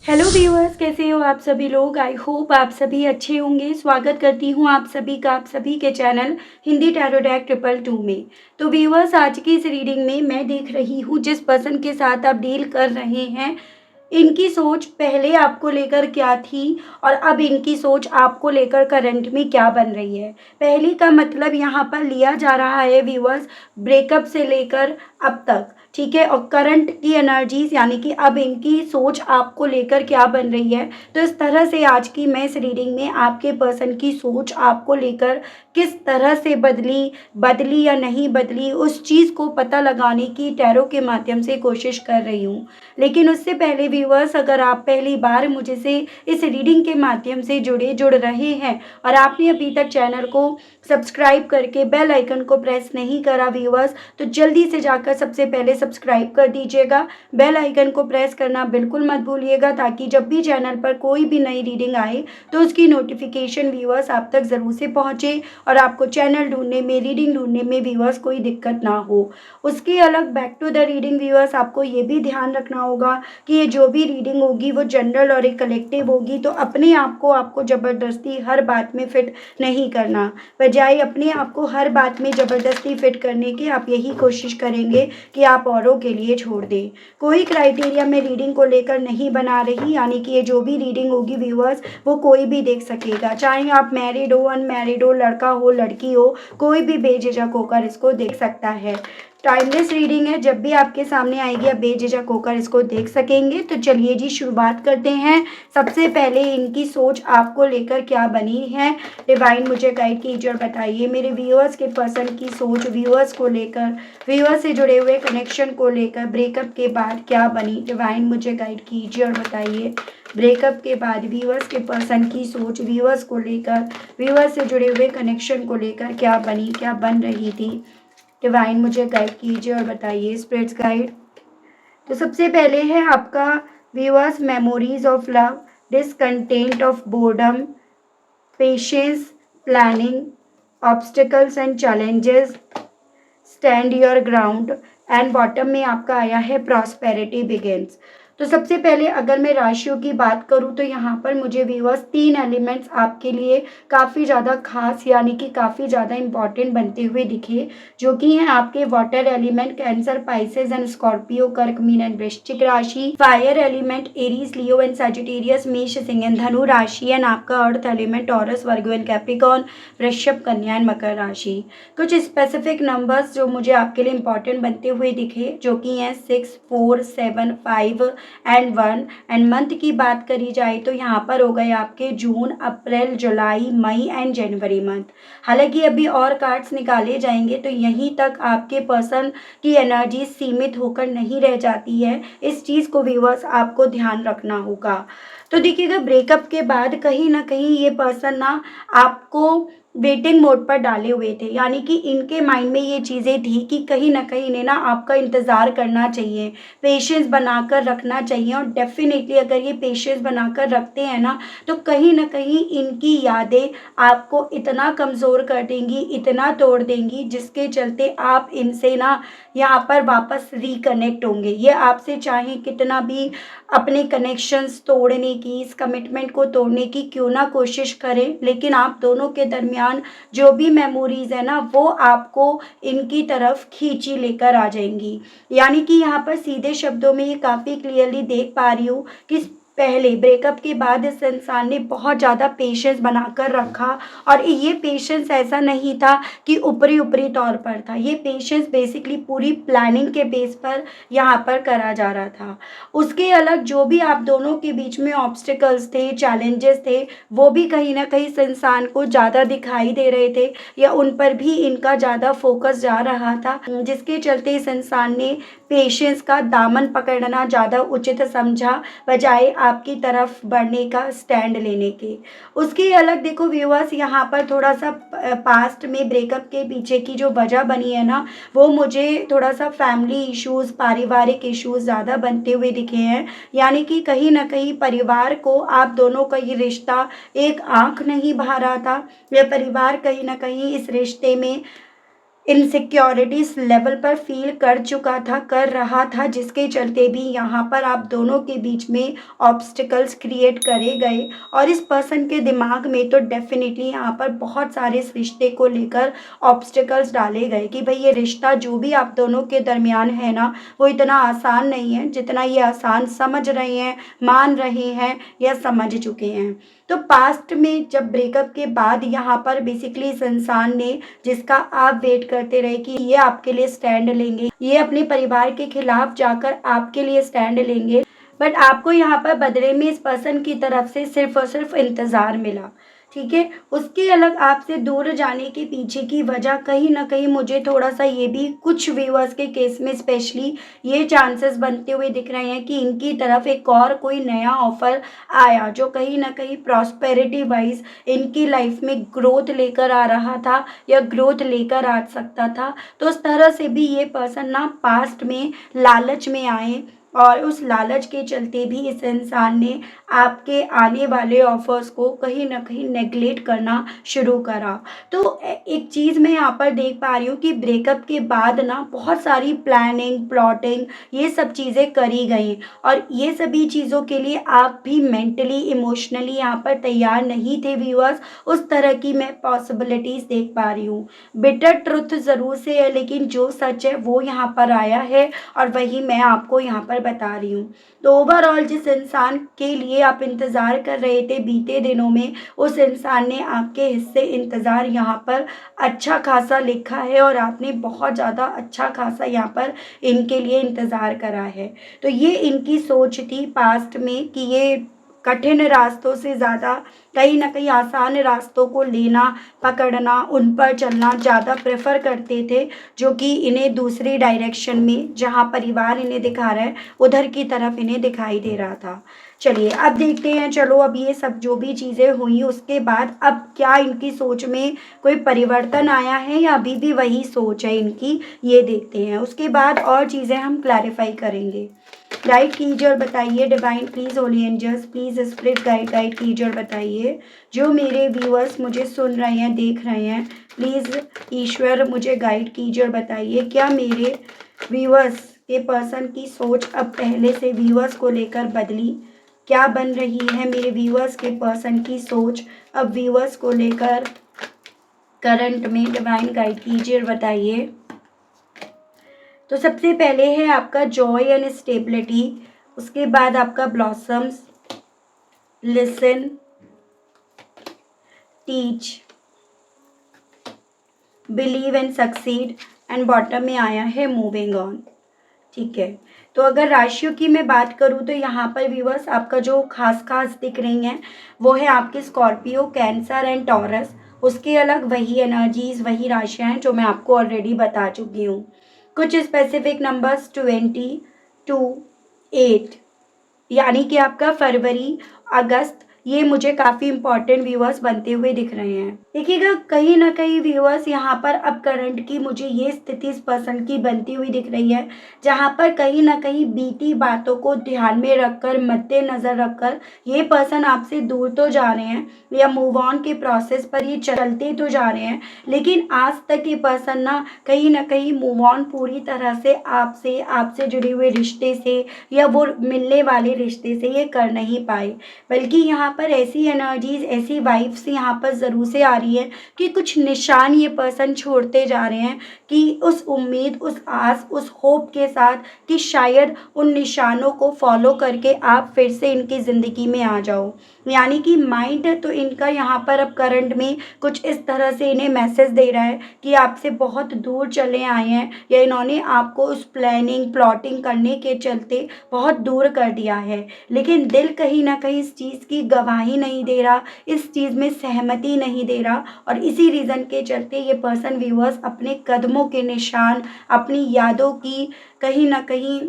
Hello viewers, कैसे हो आप सभी लोग। आई होप आप सभी अच्छे होंगे। स्वागत करती हूँ आप सभी का आप सभी के चैनल हिंदी टैरो डेक 222 में। तो व्यूअर्स, आज की इस रीडिंग में मैं देख रही हूँ जिस पर्सन के साथ आप डील कर रहे हैं, इनकी सोच पहले आपको लेकर क्या थी और अब इनकी सोच आपको लेकर करंट में क्या बन रही है। पहली का मतलब यहाँ पर लिया जा रहा है व्यूअर्स, ब्रेकअप से लेकर अब तक, ठीक है। और करंट की एनर्जीज यानी कि अब इनकी सोच आपको लेकर क्या बन रही है। तो इस तरह से आज की मैं इस रीडिंग में आपके पर्सन की सोच आपको लेकर किस तरह से बदली या नहीं बदली, उस चीज़ को पता लगाने की टैरो के माध्यम से कोशिश कर रही हूँ। लेकिन उससे पहले व्यूअर्स, अगर आप पहली बार मुझे से इस रीडिंग के माध्यम से जुड़ रहे हैं और आपने अभी तक चैनल को सब्सक्राइब करके बेल आइकन को प्रेस नहीं करा व्यूअर्स, तो जल्दी से जाकर सबसे पहले सब्सक्राइब कर दीजिएगा। बेल आइकन को प्रेस करना बिल्कुल मत भूलिएगा, ताकि जब भी चैनल पर कोई भी नई रीडिंग आए तो उसकी नोटिफिकेशन व्यूअर्स आप तक ज़रूर से पहुँचे और आपको चैनल ढूंढने में, रीडिंग ढूंढने में व्यूअर्स कोई दिक्कत ना हो। उसके अलग back to the reading viewers, आपको ये भी ध्यान रखना होगा कि ये जो भी रीडिंग होगी वो जनरल और एक कलेक्टिव होगी। तो अपने आप को आपको ज़बरदस्ती हर बात में फिट नहीं करना, बजाय अपने आप को हर बात में ज़बरदस्ती फिट करने की आप यही कोशिश करेंगे कि आप औरों के लिए छोड़ दें। कोई क्राइटेरिया में रीडिंग को लेकर नहीं बना रही, यानी कि ये जो भी रीडिंग होगी व्यूअर्स वो कोई भी देख सकेगा, चाहे आप मैरिड हो, अनमैरिड हो, लड़का हो, लड़की हो, कोई भी बेझिझक होकर इसको देख सकता है। टाइमलेस रीडिंग है, जब भी आपके सामने आएगी आप बेझिझक होकर इसको देख सकेंगे। तो चलिए जी शुरुआत करते हैं। सबसे पहले इनकी सोच आपको लेकर क्या बनी है, डिवाइन मुझे गाइड कीजिए और बताइए। मेरे व्यूअर्स के पर्सन की सोच व्यूअर्स को लेकर, व्यूअर्स से जुड़े हुए कनेक्शन को लेकर ब्रेकअप के बाद क्या बनी, डिवाइन मुझे गाइड कीजिए और बताइए। ब्रेकअप के बाद व्यूअर्स के पर्सन की सोच व्यूअर्स को लेकर, व्यूअर्स से जुड़े हुए कनेक्शन को लेकर क्या बनी, क्या बन रही थी, डिवाइन मुझे गाइड कीजिए और बताइए स्पिरिट्स गाइड। तो सबसे पहले है आपका viewers, memories of love, discontent of boredom, patience, planning, obstacles and challenges, stand your ground, and bottom में आपका आया है प्रॉस्पेरिटी बिगिंस। तो सबसे पहले अगर मैं राशियों की बात करूं तो यहाँ पर मुझे व्यूअर्स 3 एलिमेंट्स आपके लिए काफ़ी ज़्यादा खास यानी कि काफ़ी ज़्यादा इंपॉर्टेंट बनते हुए दिखे, जो कि हैं आपके water element cancer, Pisces and Scorpio, कर्क, मीन एंड वृश्चिक राशि, fire element Aries, Leo and Sagittarius, मेष, सिंह एंड धनु राशि, एंड आपका earth element taurus, Virgo and Capricorn, वृषभ, कन्या एंड मकर राशि। कुछ स्पेसिफिक नंबर्स जो मुझे आपके लिए इंपॉर्टेंट बनते हुए दिखे, जो कि हैं 6, 4, 7, 5 एंड 1। एंड मंथ की बात करी जाए तो यहाँ पर हो गए आपके जून, अप्रैल, जुलाई, मई एंड जनवरी मंथ। हालांकि अभी और कार्ड्स निकाले जाएंगे, तो यहीं तक आपके पर्सन की एनर्जी सीमित होकर नहीं रह जाती है। इस चीज़ को व्यूअर्स आपको ध्यान रखना होगा। तो देखिएगा, ब्रेकअप के बाद कहीं ना कहीं ये पर्सन ना आपको वेटिंग मोड पर डाले हुए थे, यानी कि इनके माइंड में ये चीज़ें थी कि कहीं ना कहीं इन्हें ना आपका इंतज़ार करना चाहिए, पेशेंस बनाकर रखना चाहिए। और डेफिनेटली अगर ये पेशेंस बनाकर रखते हैं ना, तो कहीं ना कहीं इनकी यादें आपको इतना कमज़ोर कर देंगी, इतना तोड़ देंगी, जिसके चलते आप इनसे ना यहाँ पर वापस रिकनेक्ट होंगे। ये आपसे चाहे कितना भी अपने कनेक्शंस तोड़ने की, इस कमिटमेंट को तोड़ने की क्यों ना कोशिश करें, लेकिन आप दोनों के दरमियान जो भी मेमोरीज है ना, वो आपको इनकी तरफ खींची लेकर आ जाएंगी। यानी कि यहाँ पर सीधे शब्दों में ये काफ़ी क्लियरली देख पा रही हूँ कि पहले ब्रेकअप के बाद इस इंसान ने बहुत ज़्यादा पेशेंस बनाकर रखा, और ये पेशेंस ऐसा नहीं था कि ऊपरी ऊपरी तौर पर था। ये पेशेंस बेसिकली पूरी प्लानिंग के बेस पर यहाँ पर करा जा रहा था। उसके अलग जो भी आप दोनों के बीच में ऑब्स्टिकल्स थे, चैलेंजेस थे, वो भी कहीं ना कहीं इस इंसान को ज़्यादा दिखाई दे रहे थे, या उन पर भी इनका ज़्यादा फोकस जा रहा था, जिसके चलते इस इंसान ने पेशेंस का दामन पकड़ना ज़्यादा उचित समझा, बजाय आपकी तरफ बढ़ने का, स्टैंड लेने के। उसकी अलग देखो व्यूअर्स, यहाँ पर थोड़ा सा पास्ट में ब्रेकअप के पीछे की जो वजह बनी है ना, वो मुझे थोड़ा सा फैमिली इश्यूज़, पारिवारिक इश्यूज़ ज़्यादा बनते हुए दिखे हैं। यानी कि कहीं ना कहीं परिवार को आप दोनों का ये रिश्ता एक आंख नहीं भा रहा था, यह परिवार कहीं ना कहीं इस रिश्ते में इनसिक्योरिटीज लेवल पर फील कर चुका था, कर रहा था, जिसके चलते भी यहाँ पर आप दोनों के बीच में ऑब्स्टिकल्स क्रिएट करे गए। और इस पर्सन के दिमाग में तो डेफिनेटली यहाँ पर बहुत सारे इस रिश्ते को लेकर ऑब्स्टिकल्स डाले गए कि भाई ये रिश्ता जो भी आप दोनों के दरमियान है ना, वो इतना आसान नहीं है जितना ये आसान समझ रहे हैं, मान रहे हैं या समझ चुके हैं। तो पास्ट में जब ब्रेकअप के बाद यहाँ पर बेसिकली इस इंसान ने, जिसका आप वेट करते रहे कि ये आपके लिए स्टैंड लेंगे, ये अपने परिवार के खिलाफ जाकर आपके लिए स्टैंड लेंगे, बट आपको यहाँ पर बदले में इस पर्सन की तरफ से सिर्फ और सिर्फ इंतज़ार मिला। ठीक है, उसके अलग आपसे दूर जाने के पीछे की वजह कहीं ना कहीं मुझे थोड़ा सा ये भी कुछ व्यूअर्स के केस में स्पेशली ये चांसेस बनते हुए दिख रहे हैं कि इनकी तरफ एक और कोई नया ऑफर आया जो कहीं ना कहीं प्रॉस्पेरिटी वाइज इनकी लाइफ में ग्रोथ लेकर आ रहा था या ग्रोथ लेकर आ सकता था। तो उस तरह से भी ये पर्सन ना पास्ट में लालच में आए और उस लालच के चलते भी इस इंसान ने आपके आने वाले ऑफर्स को कहीं न कहीं नेगलेक्ट करना शुरू करा। तो एक चीज़ मैं यहाँ पर देख पा रही हूँ कि ब्रेकअप के बाद ना बहुत सारी प्लानिंग, प्लॉटिंग ये सब चीज़ें करी गई और ये सभी चीज़ों के लिए आप भी मेंटली, इमोशनली यहाँ पर तैयार नहीं थे व्यूअर्स। उस तरह की मैं पॉसिबिलिटीज़ देख पा रही हूँ। बिटर ट्रुथ ज़रूर से है, लेकिन जो सच है वो यहाँ पर आया है और वही मैं आपको यहाँ पर बता रही हूँ। तो ओवरऑल जिस इंसान के लिए आप इंतज़ार कर रहे थे बीते दिनों में, उस इंसान ने आपके हिस्से इंतज़ार यहाँ पर अच्छा खासा लिखा है और आपने बहुत ज़्यादा अच्छा खासा यहाँ पर इनके लिए इंतज़ार करा है। तो ये इनकी सोच थी पास्ट में कि ये कठिन रास्तों से ज़्यादा कहीं ना कहीं आसान रास्तों को लेना, पकड़ना, उन पर चलना ज़्यादा प्रेफर करते थे, जो कि इन्हें दूसरी डायरेक्शन में जहाँ परिवार इन्हें दिखा रहा है उधर की तरफ इन्हें दिखाई दे रहा था। चलिए अब देखते हैं, चलो अब ये सब जो भी चीज़ें हुई उसके बाद अब क्या इनकी सोच में कोई परिवर्तन आया है या अभी भी वही सोच है इनकी, ये देखते हैं। उसके बाद और चीज़ें हम क्लैरिफाई करेंगे। गाइड कीजिए और बताइए divine please, holy angels please spirit guide कीजिए और बताइए जो मेरे व्यूअर्स मुझे सुन रहे हैं, देख रहे हैं, प्लीज़ ईश्वर मुझे गाइड कीजिए और बताइए क्या मेरे व्यूअर्स के पर्सन की सोच अब पहले से व्यूअर्स को लेकर बदली, क्या बन रही है मेरे व्यूअर्स के पर्सन की सोच अब व्यूअर्स को लेकर करंट में, डिवाइन गाइड कीजिए और बताइए। तो सबसे पहले है आपका जॉय एंड स्टेबिलिटी, उसके बाद आपका blossoms, listen, teach, believe and succeed and bottom में आया है मूविंग ऑन। ठीक है, तो अगर राशियों की मैं बात करूँ तो यहाँ पर व्यूअर्स आपका जो खास दिख रही हैं वो है आपके स्कॉर्पियो, कैंसर एंड टॉरस। उसके अलग वही एनर्जीज, वही राशियाँ हैं जो मैं आपको ऑलरेडी बता चुकी हूँ। कुछ स्पेसिफिक नंबर्स 20 to 8 यानी कि आपका फरवरी, अगस्त, ये मुझे काफ़ी इंपॉर्टेंट व्यूअर्स बनते हुए दिख रहे हैं। देखिएगा कहीं ना कहीं व्यूअर्स यहाँ पर अब करंट की मुझे ये स्थिति इस पर्सन की बनती हुई दिख रही है जहाँ पर कहीं ना कहीं बीती बातों को ध्यान में रखकर, मद्देनज़र रखकर ये पर्सन आपसे दूर तो जा रहे हैं या मूव ऑन के प्रोसेस पर ये चलते तो जा रहे हैं, लेकिन आज तक ये पर्सन ना कहीं मूव ऑन पूरी तरह से आपसे जुड़े हुए रिश्ते से या वो मिलने वाले रिश्ते से ये कर नहीं पाए। बल्कि यहाँ पर ऐसी एनर्जीज, ऐसी वाइब्स यहाँ पर ज़रूर से आ रही है कि कुछ निशान ये पर्सन छोड़ते जा रहे हैं कि उस उम्मीद, उस आस, उस होप के साथ कि शायद उन निशानों को फॉलो करके आप फिर से इनकी ज़िंदगी में आ जाओ। यानी कि माइंड तो इनका यहाँ पर अब करंट में कुछ इस तरह से इन्हें मैसेज दे रहा है कि आपसे बहुत दूर चले आए हैं या इन्होंने आपको उस प्लानिंग, प्लॉटिंग करने के चलते बहुत दूर कर दिया है, लेकिन दिल कहीं ना कहीं इस चीज़ की गवाही नहीं दे रहा, इस चीज़ में सहमति नहीं दे रहा और इसी रीज़न के चलते ये पर्सन व्यूअर्स अपने कदमों के निशान, अपनी यादों की कहीं ना कहीं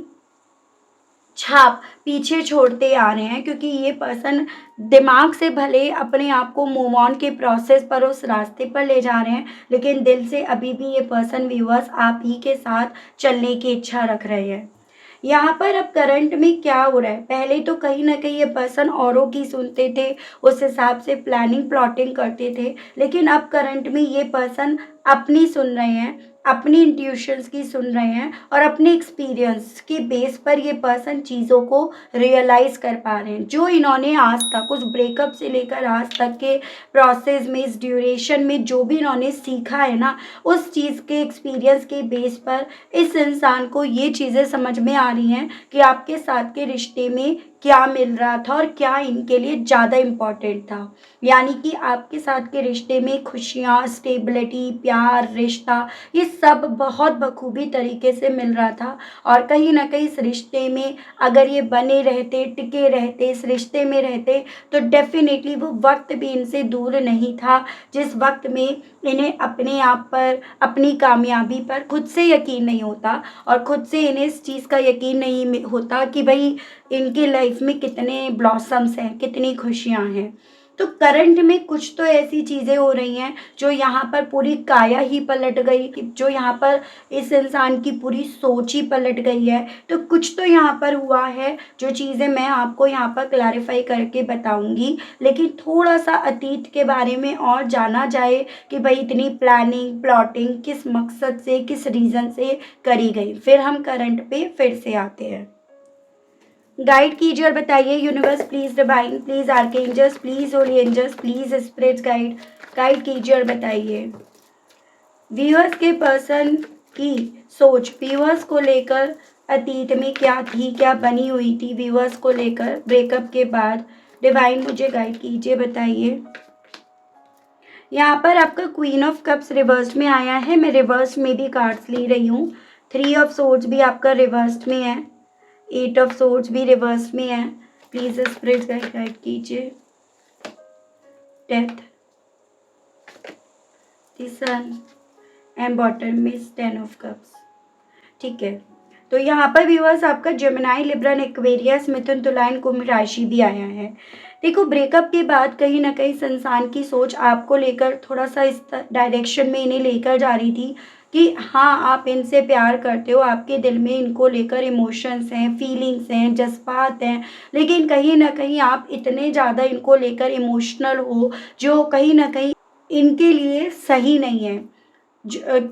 छाप पीछे छोड़ते आ रहे हैं, क्योंकि ये पर्सन दिमाग से भले अपने आप को मूव ऑन के प्रोसेस पर, उस रास्ते पर ले जा रहे हैं, लेकिन दिल से अभी भी ये पर्सन व्यूअर्स आप ही के साथ चलने की इच्छा रख रहे हैं। यहाँ पर अब करंट में क्या हो रहा है, पहले तो कहीं ना कहीं ये पर्सन औरों की सुनते थे, उस हिसाब से प्लानिंग, प्लॉटिंग करते थे, लेकिन अब करंट में ये पर्सन अपनी सुन रहे हैं, अपनी इंट्यूशंस की सुन रहे हैं और अपने एक्सपीरियंस के बेस पर ये पर्सन चीज़ों को रियलाइज़ कर पा रहे हैं। जो इन्होंने आज तक उस ब्रेकअप से लेकर आज तक के प्रोसेस में, इस ड्यूरेशन में जो भी इन्होंने सीखा है ना, उस चीज़ के एक्सपीरियंस के बेस पर इस इंसान को ये चीज़ें समझ में आ रही हैं कि आपके साथ के रिश्ते में क्या मिल रहा था और क्या इनके लिए ज़्यादा इम्पोर्टेंट था। यानी कि आपके साथ के रिश्ते में खुशियाँ, स्टेबिलिटी, प्यार, रिश्ता, ये सब बहुत बखूबी तरीके से मिल रहा था। और कहीं न कहीं इस रिश्ते में अगर ये बने रहते, टिके रहते, इस रिश्ते में रहते, तो डेफ़िनेटली वो वक़्त भी इनसे दूर नहीं था, जिस वक़्त में इन्हें अपने आप पर, अपनी कामयाबी पर खुद से यकीन नहीं होता और खुद से इन्हें इस चीज़ का यकीन नहीं होता कि भई इनकी लाइफ में कितने ब्लॉसम्स हैं, कितनी खुशियाँ हैं। तो करंट में कुछ तो ऐसी चीज़ें हो रही हैं जो यहाँ पर पूरी काया ही पलट गई, जो यहाँ पर इस इंसान की पूरी सोच ही पलट गई है। तो कुछ तो यहाँ पर हुआ है जो चीज़ें मैं आपको यहाँ पर क्लैरिफ़ाई करके बताऊँगी। लेकिन थोड़ा-सा अतीत के बारे में और जाना जाए कि भई इतनी प्लानिंग, प्लॉटिंग किस मकसद से, किस रीज़न से करी गई। फिर हम करंट पे फिर से आते हैं। गाइड कीजिए और बताइए universe please, divine please, archangels please, holy angels please, spirits guide कीजिए और बताइए व्यूअर्स के पर्सन की सोच व्यूअर्स को लेकर अतीत में क्या थी, क्या बनी हुई थी व्यूअर्स को लेकर ब्रेकअप के बाद। डिवाइन मुझे गाइड कीजिए, बताइए। यहाँ पर आपका क्वीन ऑफ कप्स रिवर्स में आया है। मैं रिवर्स में भी कार्ड्स ले रही हूँ। 3 ऑफ सोर्ड्स भी आपका रिवर्स में है। 8 ऑफ सोर्ड्स भी रिवर्स में है। प्लीज स्पिरिट गाइड कीजिए। Death, the sun and bottom में 10 ऑफ कप्स। ठीक है, तो यहाँ पर व्यूअर्स आपका जेमिनी, लिब्रन, एक्वेरियस, मिथुन, तुला, कुंभ राशि भी आया है। देखो, ब्रेकअप के बाद कहीं ना कहीं संसार की सोच आपको लेकर थोड़ा सा इस डायरेक्शन में इन्हें लेकर जा रही थी कि हाँ, आप इनसे प्यार करते हो, आपके दिल में इनको लेकर इमोशंस हैं, फीलिंग्स हैं, जज्बात हैं, लेकिन कहीं ना कहीं आप इतने ज़्यादा इनको लेकर इमोशनल हो जो कहीं ना कहीं इनके लिए सही नहीं है।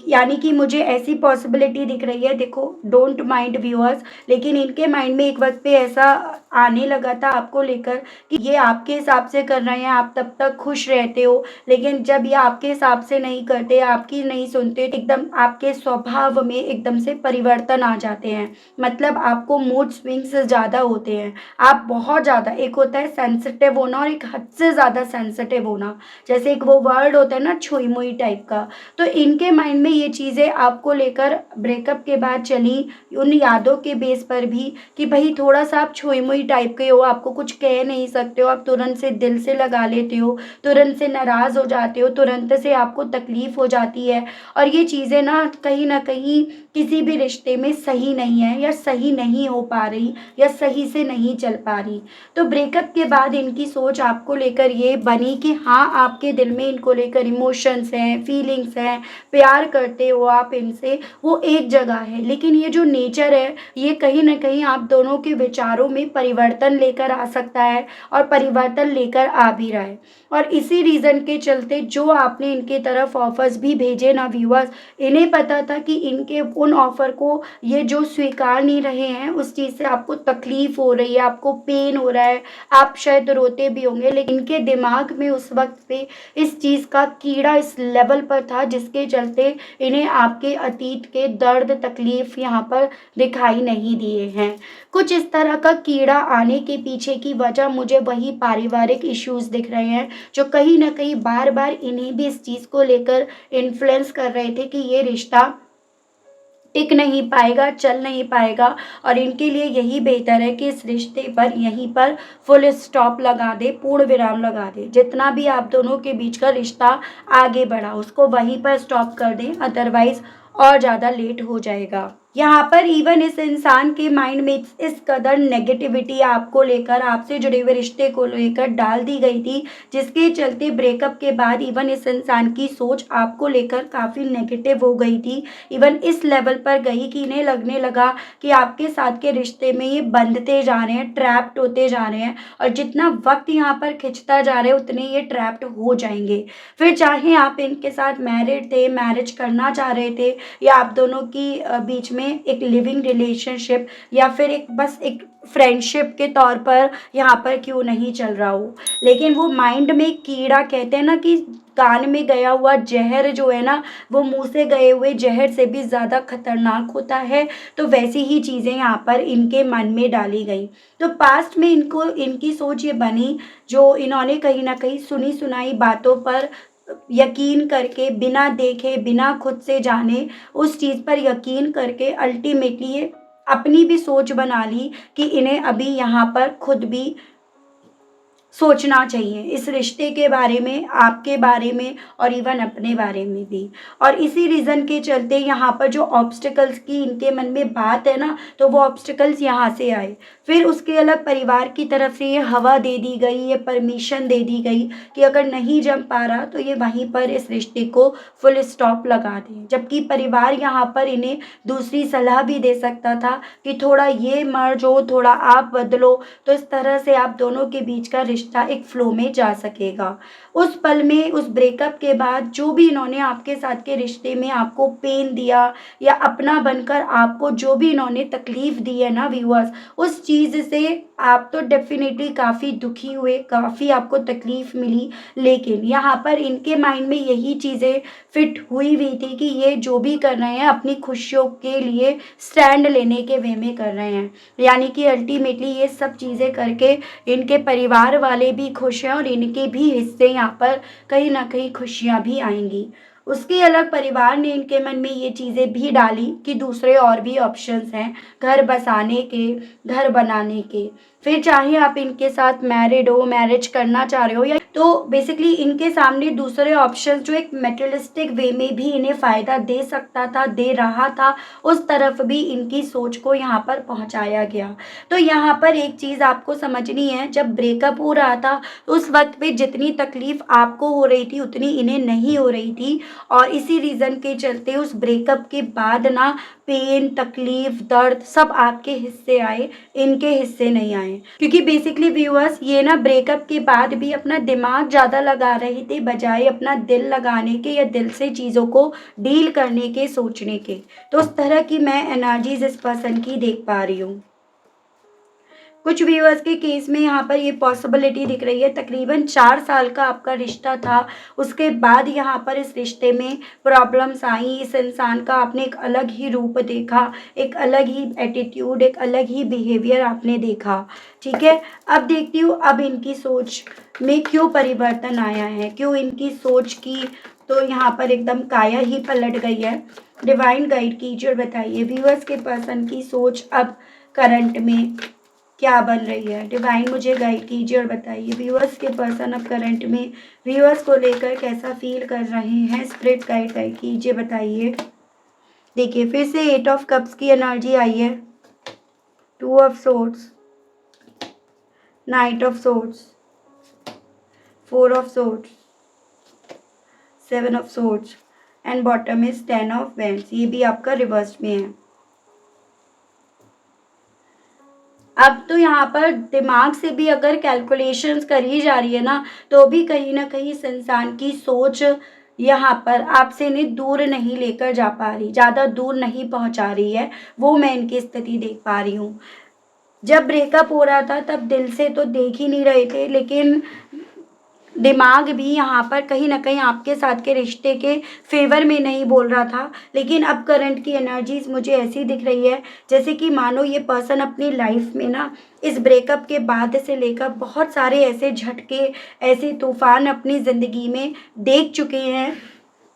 यानी कि मुझे ऐसी पॉसिबिलिटी दिख रही है। देखो, डोंट माइंड व्यूअर्स, लेकिन इनके माइंड में एक वक्त पे ऐसा आने लगा था आपको लेकर कि ये आपके हिसाब से कर रहे हैं, आप तब तक खुश रहते हो, लेकिन जब ये आपके हिसाब से नहीं करते, आपकी नहीं सुनते, एकदम आपके स्वभाव में एकदम से परिवर्तन आ जाते हैं। मतलब आपको मूड स्विंग्स ज़्यादा होते हैं। आप बहुत ज़्यादा, एक होता है सेंसिटिव होना और एक हद से ज़्यादा सेंसिटिव होना, जैसे एक वो वर्ड होता है ना, छुई मुई टाइप का। तो इनके माइंड में ये चीज़ें आपको लेकर ब्रेकअप के बाद चली, उन यादों के बेस पर भी कि भाई थोड़ा सा आप छुई मुई टाइप के हो, आपको कुछ कह नहीं सकते हो, आप तुरंत से दिल से लगा लेते हो, तुरंत से नाराज़ हो जाते हो, तुरंत से आपको तकलीफ़ हो जाती है। और ये चीज़ें ना कहीं किसी भी रिश्ते में सही नहीं है, या सही नहीं हो पा रही, या सही से नहीं चल पा रही। तो ब्रेकअप के बाद इनकी सोच आपको लेकर ये बनी कि हाँ, आपके दिल में इनको लेकर इमोशंस हैं, फीलिंग्स हैं, प्यार करते हो आप इनसे, वो एक जगह है। लेकिन ये जो नेचर है, ये कहीं ना कहीं आप दोनों के विचारों में परिवर्तन लेकर आ सकता है और परिवर्तन लेकर आ भी रहा है। और इसी रीज़न के चलते जो आपने इनके तरफ ऑफर्स भी भेजे ना व्यूअर्स, इन्हें पता था कि इनके उन ऑफ़र को ये जो स्वीकार नहीं रहे हैं, उस चीज़ से आपको तकलीफ़ हो रही है, आपको पेन हो रहा है, आप शायद रोते भी होंगे, लेकिन इनके दिमाग में उस वक्त पे इस चीज़ का कीड़ा इस लेवल पर था जिसके चलते इन्हें आपके अतीत के दर्द, तकलीफ़ यहाँ पर दिखाई नहीं दिए हैं। कुछ इस तरह का कीड़ा आने के पीछे की वजह मुझे वही पारिवारिक इश्यूज़ दिख रहे हैं, जो कहीं न कहीं बार-बार इन्हें भी इस चीज़ को लेकर इन्फ्लुएंस कर रहे थे कि ये रिश्ता टिक नहीं पाएगा, चल नहीं पाएगा, और इनके लिए यही बेहतर है कि इस रिश्ते पर यहीं पर फुल स्टॉप लगा दे, पूर्ण विराम लगा दे। जितना भी आप दोनों के बीच का रिश्ता आगे बढ़ा, उसको वहीं पर स्टॉप कर दें, अदरवाइज़ और ज़्यादा लेट हो जाएगा। यहाँ पर इवन इस इंसान के माइंड में इस कदर नेगेटिविटी आपको लेकर, आपसे जुड़े हुए रिश्ते को लेकर डाल दी गई थी, जिसके चलते ब्रेकअप के बाद इवन इस इंसान की सोच आपको लेकर काफ़ी नेगेटिव हो गई थी। इवन इस लेवल पर गई कि इन्हें लगने लगा कि आपके साथ के रिश्ते में ये बंधते जा रहे हैं, ट्रैप्ड होते जा रहे हैं, और जितना वक्त यहाँ पर खिंचता जा रहा है उतने ये ट्रैप्ड हो जाएंगे। फिर चाहे आप इनके साथ मैरिड थे, मैरिज करना चाह रहे थे, या आप दोनों की बीच में एक लिविंग रिलेशनशिप या फिर एक बस एक फ्रेंडशिप के तौर पर यहाँ पर क्यों नहीं चल रहा हो, लेकिन वो माइंड में कीड़ा, कहते हैं ना कि कान में गया हुआ जहर जो है ना, वो मुंह से गए हुए जहर से भी ज़्यादा खतरनाक होता है। तो वैसी ही चीज़ें यहाँ पर इनके मन में डाली गई। तो पास्ट में इनको इनकी सोच ये बनी, जो इन्होंने कहीं ना कहीं सुनी सुनाई बातों पर यकीन करके, बिना देखे, बिना खुद से जाने उस चीज़ पर यकीन करके अल्टीमेटली ये अपनी भी सोच बना ली कि इन्हें अभी यहाँ पर खुद भी सोचना चाहिए इस रिश्ते के बारे में, आपके बारे में, और इवन अपने बारे में भी। और इसी रीज़न के चलते यहाँ पर जो ऑब्स्टिकल्स की इनके मन में बात है ना, तो वो ऑब्स्टिकल्स यहाँ से आए। फिर उसके अलग परिवार की तरफ से ये हवा दे दी गई, ये परमिशन दे दी गई कि अगर नहीं जम पा रहा तो ये वहीं पर इस रिश्ते को फुल स्टॉप लगा दें। जबकि परिवार यहाँ पर इन्हें दूसरी सलाह भी दे सकता था कि थोड़ा ये मर्ज हो, थोड़ा आप बदलो, तो इस तरह से आप दोनों के बीच का रिश्ता एक फ्लो में जा सकेगा। उस पल में, उस ब्रेकअप के बाद जो भी इन्होंने आपके साथ के रिश्ते में आपको पेन दिया, या अपना बनकर आपको जो भी इन्होंने तकलीफ दी है ना व्यूअर्स, उस चीज़ से आप तो डेफिनेटली काफ़ी दुखी हुए, काफ़ी आपको तकलीफ मिली। लेकिन यहाँ पर इनके माइंड में यही चीज़ें फिट हुई हुई थी कि ये जो भी कर रहे हैं अपनी खुशियों के लिए स्टैंड लेने के वे में कर रहे हैं। यानी कि अल्टीमेटली ये सब चीज़ें करके इनके परिवार वाले भी खुश हैं, और इनके भी हिस्से यहाँ पर कहीं ना कहीं खुशियाँ भी आएंगी। उसके अलग परिवार ने इनके मन में ये चीज़ें भी डाली कि दूसरे और भी ऑप्शंस हैं घर बसाने के, घर बनाने के। फिर चाहे आप इनके साथ मैरिड हो, मैरिज करना चाह रहे हो, या तो बेसिकली इनके सामने दूसरे ऑप्शंस जो एक मेटेरियलिस्टिक वे में भी इन्हें फ़ायदा दे सकता था, दे रहा था, उस तरफ भी इनकी सोच को यहाँ पर पहुँचाया गया। तो यहाँ पर एक चीज़ आपको समझनी है, जब ब्रेकअप हो रहा था उस वक्त पे जितनी तकलीफ़ आपको हो रही थी उतनी इन्हें नहीं हो रही थी। और इसी रीज़न के चलते उस ब्रेकअप के बाद ना पेन, तकलीफ़, दर्द सब आपके हिस्से आए, इनके हिस्से नहीं आए। क्योंकि बेसिकली व्यूअर्स ये ना ब्रेकअप के बाद भी अपना दिमाग ज़्यादा लगा रहे थे बजाय अपना दिल लगाने के, या दिल से चीज़ों को डील करने के, सोचने के। तो उस तरह की मैं एनर्जीज इस पर्सन की देख पा रही हूँ। कुछ व्यूअर्स के केस में यहाँ पर ये पॉसिबिलिटी दिख रही है, तकरीबन 4 साल का आपका रिश्ता था, उसके बाद यहाँ पर इस रिश्ते में प्रॉब्लम्स आई, इस इंसान का आपने एक अलग ही रूप देखा, एक अलग ही एटीट्यूड, एक अलग ही बिहेवियर आपने देखा। ठीक है, अब देखती हूँ अब इनकी सोच में क्यों परिवर्तन आया है, क्यों इनकी सोच की तो यहाँ पर एकदम काया ही पलट गई है। डिवाइन गाइड कीजिए और बताइए व्यूअर्स के पर्सन की सोच अब करंट में क्या बन रही है। डिवाइन मुझे गाइड कीजिए और बताइए व्यूअर्स के पर्सन अब करंट में व्यूअर्स को लेकर कैसा फील कर रहे हैं। स्पिरिट गाइड कीजिए, बताइए। देखिए फिर से 8 ऑफ कप्स की एनर्जी आई है, 2 of swords, night of swords, 4 of swords, 7 of swords, and bottom is 10 of vends. ये भी आपका रिवर्स में है। अब तो यहाँ पर दिमाग से भी अगर कैलकुलेशंस करी जा रही है ना, तो भी कहीं ना कहीं इस इंसान की सोच यहाँ पर आपसे ने दूर नहीं लेकर जा पा रही, ज़्यादा दूर नहीं पहुँचा रही है, वो मैं इनकी स्थिति देख पा रही हूँ। जब ब्रेकअप हो रहा था तब दिल से तो देख ही नहीं रहे थे, लेकिन दिमाग भी यहाँ पर कहीं ना कहीं आपके साथ के रिश्ते के फेवर में नहीं बोल रहा था। लेकिन अब करंट की एनर्जीज मुझे ऐसी दिख रही है जैसे कि मानो ये पर्सन अपनी लाइफ में ना इस ब्रेकअप के बाद से लेकर बहुत सारे ऐसे झटके, ऐसे तूफान अपनी ज़िंदगी में देख चुके हैं,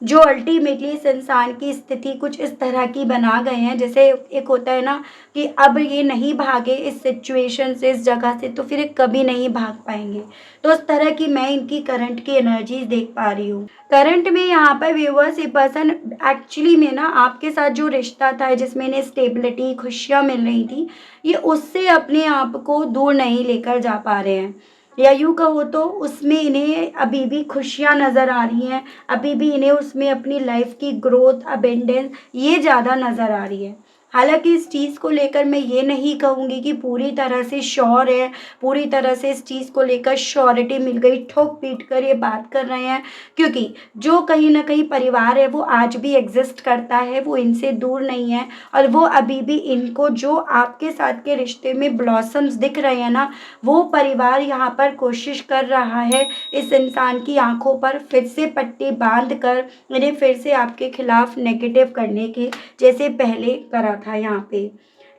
जो अल्टीमेटली इस इंसान की स्थिति कुछ इस तरह की बना गए हैं, जैसे एक होता है ना कि अब ये नहीं भागे इस सिचुएशन से, इस जगह से, तो फिर ये कभी नहीं भाग पाएंगे। तो उस तरह की मैं इनकी करंट की एनर्जीज देख पा रही हूँ। करंट में यहाँ पर व्यूअर्स, ये पर्सन एक्चुअली में ना आपके साथ जो रिश्ता था जिसमें इन्हें स्टेबिलिटी, खुशियाँ मिल रही थी, ये उससे अपने आप को दूर नहीं लेकर जा पा रहे हैं, या यूँ कहो तो उसमें इन्हें अभी भी खुशियाँ नज़र आ रही हैं, अभी भी इन्हें उसमें अपनी लाइफ की ग्रोथ, अबेंडेंस ये ज़्यादा नज़र आ रही है। हालाँकि इस चीज़ को लेकर मैं ये नहीं कहूँगी कि पूरी तरह से श्योर है, पूरी तरह से इस चीज़ को लेकर श्योरिटी मिल गई, ठोक-पीट कर ये बात कर रहे हैं, क्योंकि जो कहीं न कहीं परिवार है वो आज भी एग्ज़िस्ट करता है, वो इनसे दूर नहीं है, और वो अभी भी इनको जो आपके साथ के रिश्ते में ब्लॉसम्स दिख रहे हैं ना, वो परिवार यहाँ पर कोशिश कर रहा है इस इंसान की आंखों पर फिर से पट्टी बांध कर इन्हें फिर से आपके खिलाफ नेगेटिव करने के, जैसे पहले करा था यहाँ पे।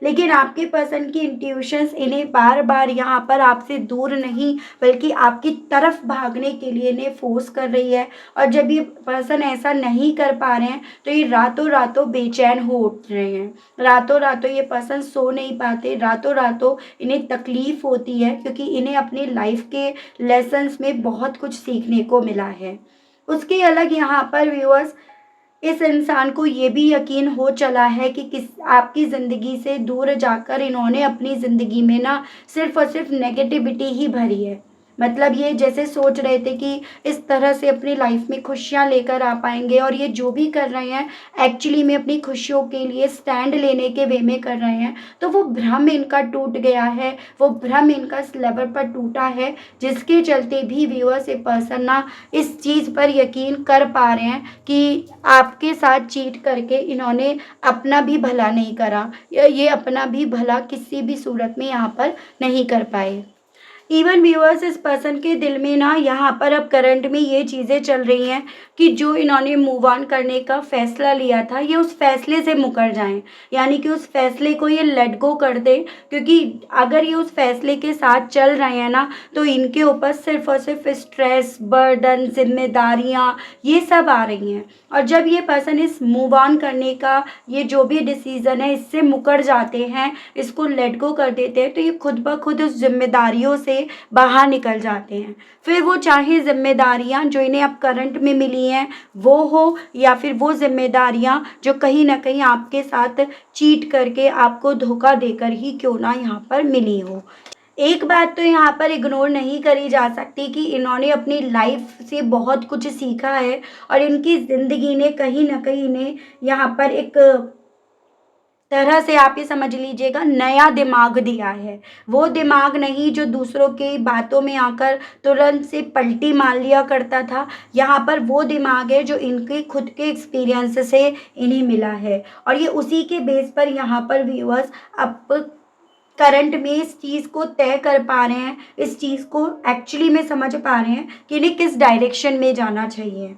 लेकिन आपके पर्सन की इंट्यूशंस इन्हें बार बार यहाँ पर आपसे दूर नहीं बल्कि आपकी तरफ भागने के लिए इन्हें फोर्स कर रही है। और जब ये पर्सन ऐसा नहीं कर पा रहे हैं तो ये रातों रातों बेचैन हो उठ रहे हैं, रातों रातों ये पर्सन सो नहीं पाते, रातों रातों इन्हें तकलीफ होती है, क्योंकि इन्हें अपनी लाइफ के लेसन्स में बहुत कुछ सीखने को मिला है। उसके अलग यहाँ पर व्यूअर्स, इस इंसान को ये भी यकीन हो चला है कि किस आपकी ज़िंदगी से दूर जाकर इन्होंने अपनी ज़िंदगी में ना सिर्फ़ और सिर्फ़ नेगेटिविटी ही भरी है। मतलब ये जैसे सोच रहे थे कि इस तरह से अपनी लाइफ में खुशियाँ लेकर आ पाएँगे, और ये जो भी कर रहे हैं एक्चुअली में अपनी खुशियों के लिए स्टैंड लेने के वे में कर रहे हैं। तो वो भ्रम इनका टूट गया है, वो भ्रम इनका इस लेवल पर टूटा है, जिसके चलते भी व्यूअर्स ये पर्सन ना इस चीज़ पर यकीन कर पा रहे हैं कि आपके साथ चीट करके इन्होंने अपना भी भला नहीं करा, या ये अपना भी भला किसी भी सूरत में यहाँ पर नहीं कर पाए। इवन व्यूअर्स, इस पर्सन के दिल में ना यहाँ पर अब करंट में ये चीज़ें चल रही हैं कि जो इन्होंने मूव ऑन करने का फैसला लिया था, ये उस फैसले से मुकर जाएं, यानी कि उस फैसले को ये लेट गो कर दें, क्योंकि अगर ये उस फैसले के साथ चल रहे हैं ना तो इनके ऊपर सिर्फ और सिर्फ स्ट्रेस, बर्डन, जिम्मेदारियाँ ये सब आ रही हैं। और जब ये पर्सन इस मूव ऑन करने का ये जो भी डिसीज़न है इससे मुकर जाते हैं, इसको लेट गो कर देते हैं, तो ये खुद ब खुद उस जिम्मेदारियों से बाहर निकल जाते हैं। फिर वो चाहे जिम्मेदारियां जो इन्हें अब करंट में मिली हैं वो हो, या फिर वो जिम्मेदारियां जो कहीं ना कहीं आपके साथ चीट करके आपको धोखा देकर ही क्यों ना यहाँ पर मिली हो। एक बात तो यहाँ पर इग्नोर नहीं करी जा सकती कि इन्होंने अपनी लाइफ से बहुत कुछ सीखा है, और इनकी ज़िंदगी ने कहीं न कहीं इन्हें यहाँ पर एक तरह से आप ये समझ लीजिएगा नया दिमाग दिया है। वो दिमाग नहीं जो दूसरों की बातों में आकर तुरंत से पलटी मार लिया करता था। यहाँ पर वो दिमाग है जो इनके खुद के एक्सपीरियंस से इन्हें मिला है, और ये उसी के बेस पर यहाँ पर व्यूअर्स अब करंट में इस चीज़ को तय कर पा रहे हैं, इस चीज़ को एक्चुअली में समझ पा रहे हैं कि इन्हें किस डायरेक्शन में जाना चाहिए।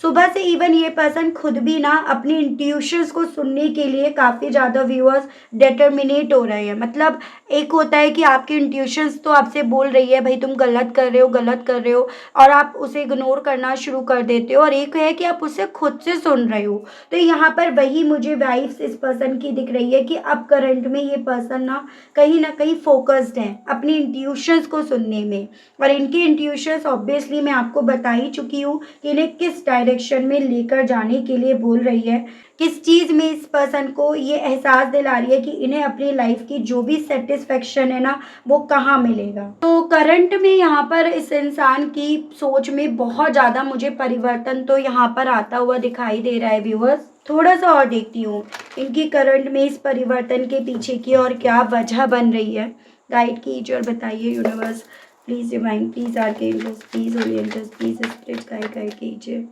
सुबह से इवन ये पर्सन खुद भी ना अपनी इंट्यूशंस को सुनने के लिए काफ़ी ज़्यादा व्यूअर्स डिटर्मिनेट हो रहे हैं। मतलब एक होता है कि आपकी इंट्यूशंस तो आपसे बोल रही है भाई तुम गलत कर रहे हो, गलत कर रहे हो, और आप उसे इग्नोर करना शुरू कर देते हो, और एक है कि आप उसे खुद से सुन रहे हो। तो यहाँ पर वही मुझे वाइब्स इस पर्सन की दिख रही है कि अब करंट में ये पर्सन ना कहीं फोकस्ड है अपनी इंट्यूशंस को सुनने में, और इनकी इंट्यूशंस ऑब्वियसली मैं आपको बता ही चुकी हूँ कि इन्हें किस डायरेक्शन में लेकर जाने के लिए बोल रही है, किस चीज़ में इस पर्सन को ये एहसास दिला रही है कि इन्हें अपनी लाइफ की जो भी सेटिस्फेक्शन है ना वो कहाँ मिलेगा। तो करंट में यहाँ पर इस इंसान की सोच में बहुत ज़्यादा मुझे परिवर्तन तो यहाँ पर आता हुआ दिखाई दे रहा है व्यूअर्स। थोड़ा सा और देखती हूँ इनकी करंट में इस परिवर्तन के पीछे की और क्या वजह बन रही है। गाइड कीजिए और बताइए universe, please divine, please archangels, please holy angels, please spirit guide कीजिए।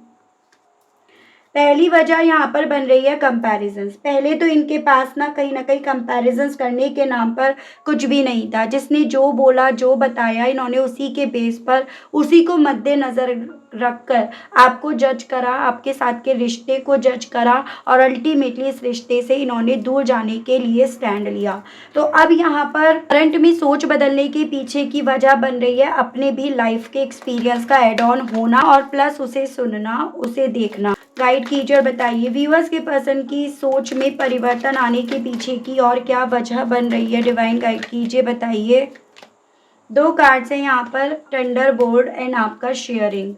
पहली वजह यहाँ पर बन रही है कंपैरिजंस। पहले तो इनके पास ना कहीं कंपैरिजंस करने के नाम पर कुछ भी नहीं था। जिसने जो बोला, जो बताया, इन्होंने उसी के बेस पर, उसी को मद्देनज़र रखकर आपको जज करा, आपके साथ के रिश्ते को जज करा, और अल्टीमेटली इस रिश्ते से इन्होंने दूर जाने के लिए स्टैंड लिया। तो अब यहाँ पर करंट में सोच बदलने के पीछे की वजह बन रही है अपने भी लाइफ के एक्सपीरियंस का एड ऑन होना, और प्लस उसे सुनना, उसे देखना। गाइड कीजिए और बताइए व्यूअर्स के पर्सन की सोच में परिवर्तन आने के पीछे की और क्या वजह बन रही है। डिवाइन गाइड कीजिए, बताइए। 2 कार्ड्स हैं यहाँ पर, थंडर बोल्ट एंड आपका शेयरिंग।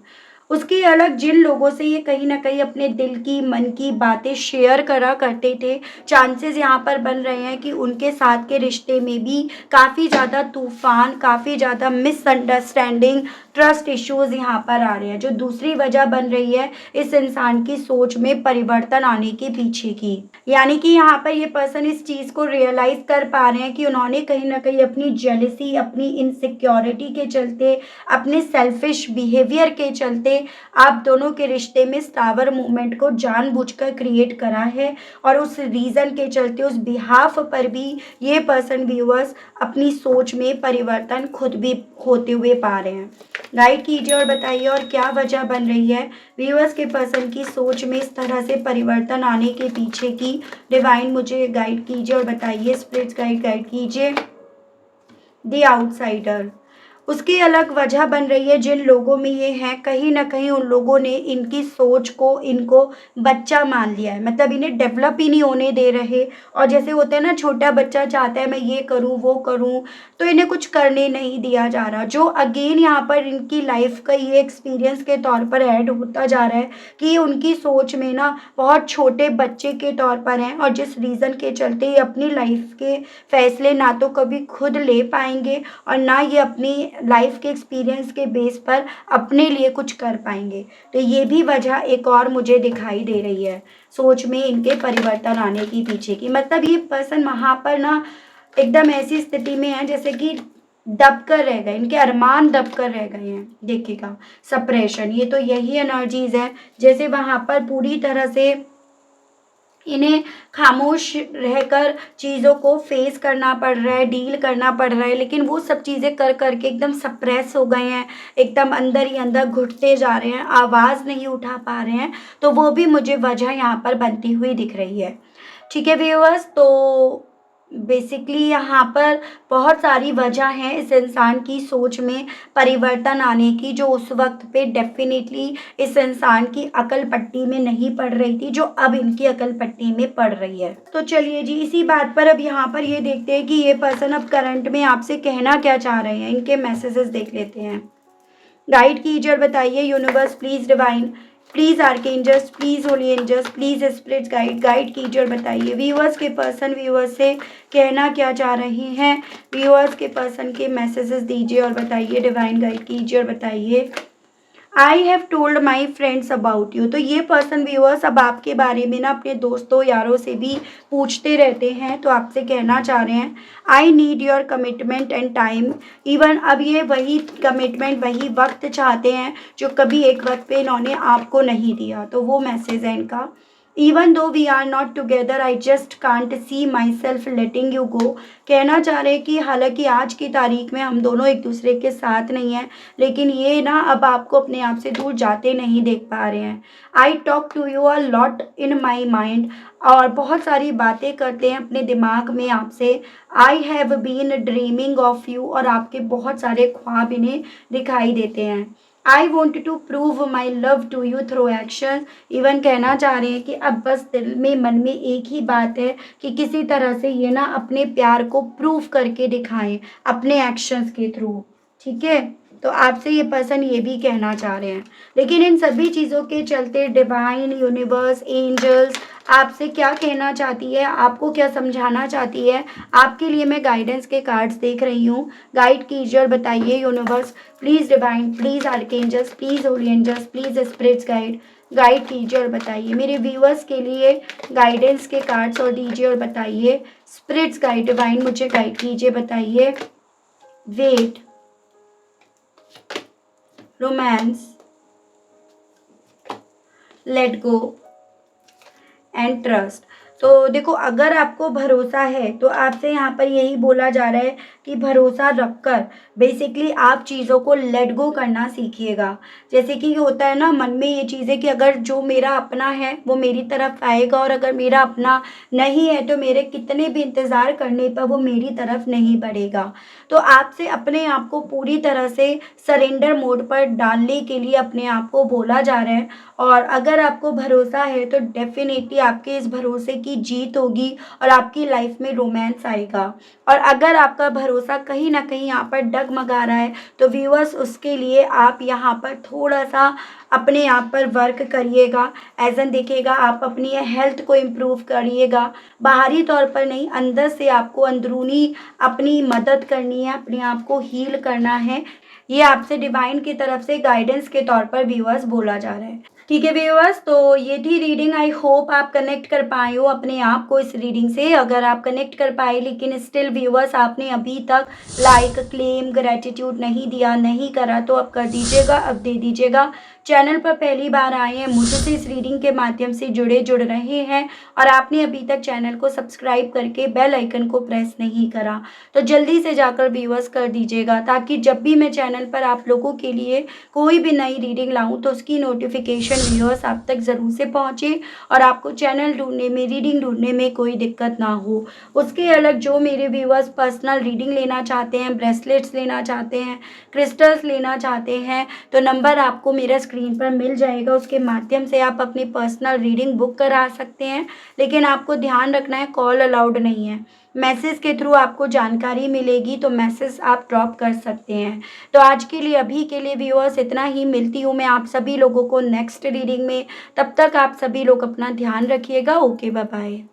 उसके अलग जिन लोगों से ये कहीं न कहीं अपने दिल की, मन की बातें शेयर करा करते थे, चांसेस यहाँ पर बन रहे हैं कि उनके साथ के रिश्ते में भी काफ़ी ज़्यादा तूफ़ान, काफ़ी ज़्यादा मिसअंडरस्टैंडिंग, ट्रस्ट इश्यूज़ यहाँ पर आ रहे हैं, जो दूसरी वजह बन रही है इस इंसान की सोच में परिवर्तन आने के पीछे की। यानी कि यहाँ पर ये पर्सन इस चीज़ को रियलाइज़ कर पा रहे हैं कि उन्होंने कहीं न कहीं अपनी जेलसी, अपनी इनसिक्योरिटी के चलते, अपने सेल्फिश बिहेवियर के चलते आप दोनों के रिश्ते में टावर मूवमेंट को जानबूझकर क्रिएट करा है, और उस रीज़न के चलते, उस बिहाफ पर भी ये पर्सन व्यूअर्स अपनी सोच में परिवर्तन खुद भी होते हुए पा रहे हैं। गाइड कीजिए और बताइए और क्या वजह बन रही है व्यूअर्स के पर्सन की सोच में इस तरह से परिवर्तन आने के पीछे की। डिवाइन मुझे गाइड कीजिए और बताइए, स्पिरिट्स गाइड कीजिए। द आउटसाइडर, उसकी अलग वजह बन रही है जिन लोगों में ये है, कहीं न कहीं उन लोगों ने इनकी सोच को, इनको बच्चा मान लिया है, मतलब इन्हें डेवलप ही नहीं होने दे रहे। और जैसे होता है ना, छोटा बच्चा चाहता है मैं ये करूँ, वो करूँ, तो इन्हें कुछ करने नहीं दिया जा रहा, जो अगेन यहाँ पर इनकी लाइफ का ये एक्सपीरियंस के तौर पर ऐड होता जा रहा है कि ये उनकी सोच में ना बहुत छोटे बच्चे के तौर पर हैं, और जिस रीज़न के चलते ये अपनी लाइफ के फैसले ना तो कभी खुद ले पाएँगे और ना ये अपनी लाइफ के एक्सपीरियंस के बेस पर अपने लिए कुछ कर पाएँगे। तो ये भी वजह एक और मुझे दिखाई दे रही है, सोच में इनके परिवर्तन आने की पीछे की। मतलब ये पर्सन वहाँ पर ना एकदम ऐसी स्थिति में है जैसे कि दब कर रह गए, इनके अरमान दब कर रह गए हैं। देखिएगा, सप्रेशन, ये तो यही एनर्जीज़ है, जैसे वहाँ पर पूरी तरह से इन्हें खामोश रहकर चीज़ों को फेस करना पड़ रहा है, डील करना पड़ रहा है, लेकिन वो सब चीज़ें कर कर के एकदम सप्रेस हो गए हैं, एकदम अंदर ही अंदर घुटते जा रहे हैं, आवाज़ नहीं उठा पा रहे हैं। तो वो भी मुझे वजह यहाँ पर बनती हुई दिख रही है। ठीक है व्यूअर्स, तो बेसिकली यहाँ पर बहुत सारी वजह हैं इस इंसान की सोच में परिवर्तन आने की, जो उस वक्त पे डेफिनेटली इस इंसान की अकल पट्टी में नहीं पड़ रही थी, जो अब इनकी अकल पट्टी में पड़ रही है। तो चलिए जी, इसी बात पर अब यहाँ पर ये देखते हैं कि ये पर्सन अब करंट में आपसे कहना क्या चाह रहे हैं। इनके मैसेजेस देख लेते हैं। गाइड कीजिए और बताइए universe, please divine, please archangels, please holy angels, please spirits guide कीजिए और बताइए व्यूअर्स के पर्सन व्यूअर्स से कहना क्या चाह रहे हैं। व्यूअर्स के पर्सन के मैसेजेस दीजिए और बताइए, डिवाइन गाइड कीजिए और बताइए। I have told my friends about you, तो ये पर्सन व्यूअर्स अब आपके बारे में ना अपने दोस्तों यारों से भी पूछते रहते हैं, तो आपसे कहना चाह रहे हैं I need your commitment and time. Even अब ये वही कमिटमेंट, वही वक्त चाहते हैं जो कभी एक वक्त पे इन्होंने आपको नहीं दिया, तो वो मैसेज है इनका। Even though we are not together I just can't see myself letting you go. कहना चाह रहे हैं कि हालांकि आज की तारीख में हम दोनों एक दूसरे के साथ नहीं हैं, लेकिन ये ना अब आपको अपने आप से दूर जाते नहीं देख पा रहे हैं। I talk to you a lot in my mind, और बहुत सारी बातें करते हैं अपने दिमाग में आपसे। I have been dreaming of you, और आपके बहुत सारे ख्वाब इन्हें दिखाई देते हैं। I want to prove my love to you through action. Even कहना चाह रहे हैं कि अब बस दिल में, मन में एक ही बात है कि किसी तरह से ये ना अपने प्यार को प्रूव करके दिखाएं अपने एक्शंस के थ्रू। ठीक है, तो आपसे ये पर्सन ये भी कहना चाह रहे हैं, लेकिन इन सभी चीज़ों के चलते डिवाइन, यूनिवर्स, एंजल्स आपसे क्या कहना चाहती है, आपको क्या समझाना चाहती है, आपके लिए मैं गाइडेंस के कार्ड्स देख रही हूँ। गाइड कीजिए और बताइए universe, please divine, please archangels, please holy angels, please spirits guide कीजिए और बताइए मेरे व्यूअर्स के लिए गाइडेंस के कार्ड्स, और दीजिए और बताइए स्पिरिट्स गाइड, डिवाइन मुझे गाइड कीजिए, बताइए। Wait, romance, let go and trust. तो देखो, अगर आपको भरोसा है तो आपसे यहाँ पर यही बोला जा रहा है कि भरोसा रखकर बेसिकली आप चीज़ों को लेट गो करना सीखिएगा। जैसे कि होता है ना मन में ये चीज़ें कि अगर जो मेरा अपना है वो मेरी तरफ आएगा और अगर मेरा अपना नहीं है तो मेरे कितने भी इंतज़ार करने पर वो मेरी तरफ नहीं बढ़ेगा। तो आपसे अपने आप को पूरी तरह से सरेंडर मोड पर डालने के लिए अपने आप को बोला जा रहा है और अगर आपको भरोसा है तो डेफ़िनेटली आपके इस भरोसे की जीत होगी और आपकी लाइफ़ में रोमांस आएगा। और अगर आपका भरोसा कहीं न कहीं यहाँ पर डगमगा रहा है तो व्यूअर्स उसके लिए आप यहाँ पर थोड़ा-सा अपने आप पर वर्क करिएगा। एज़ एन देखिएगा आप अपनी हेल्थ को इम्प्रूव करिएगा। बाहरी तौर पर नहीं, अंदर से आपको अंदरूनी अपनी मदद करनी है, अपने आप को हील करना है। ये आपसे डिवाइन की तरफ से गाइडेंस के तौर पर व्यूअर्स बोला जा रहा है। ठीक है व्यूअर्स, तो ये थी रीडिंग। आई होप आप कनेक्ट कर पाए हो अपने आप को इस रीडिंग से। अगर आप कनेक्ट कर पाए लेकिन स्टिल व्यूअर्स आपने अभी तक लाइक, क्लेम, ग्रैटिट्यूड नहीं दिया, नहीं करा तो अब कर दीजिएगा, अब दे दीजिएगा। चैनल पर पहली बार आए हैं, मुझसे इस रीडिंग के माध्यम से जुड़ रहे हैं और आपने अभी तक चैनल को सब्सक्राइब करके बेल आइकन को प्रेस नहीं करा तो जल्दी से जाकर व्यूअर्स कर दीजिएगा ताकि जब भी मैं चैनल पर आप लोगों के लिए कोई भी नई रीडिंग लाऊं तो उसकी नोटिफिकेशन व्यूअर्स आप तक ज़रूर से पहुंचे और आपको चैनल ढूंढने में, रीडिंग ढूंढने में कोई दिक्कत ना हो। उसके अलग जो मेरे व्यूअर्स पर्सनल रीडिंग लेना चाहते हैं, ब्रेसलेट्स लेना चाहते हैं, क्रिस्टल्स लेना चाहते हैं तो नंबर आपको मेरा स्क्रीन पर मिल जाएगा। उसके माध्यम से आप अपनी पर्सनल रीडिंग बुक करा सकते हैं, लेकिन आपको ध्यान रखना है कॉल अलाउड नहीं है। मैसेज के थ्रू आपको जानकारी मिलेगी तो मैसेज आप ड्रॉप कर सकते हैं। तो आज के लिए, अभी के लिए व्यूअर्स इतना ही। मिलती हूँ मैं आप सभी लोगों को नेक्स्ट रीडिंग में। तब तक आप सभी लोग अपना ध्यान रखिएगा। Okay, bye bye.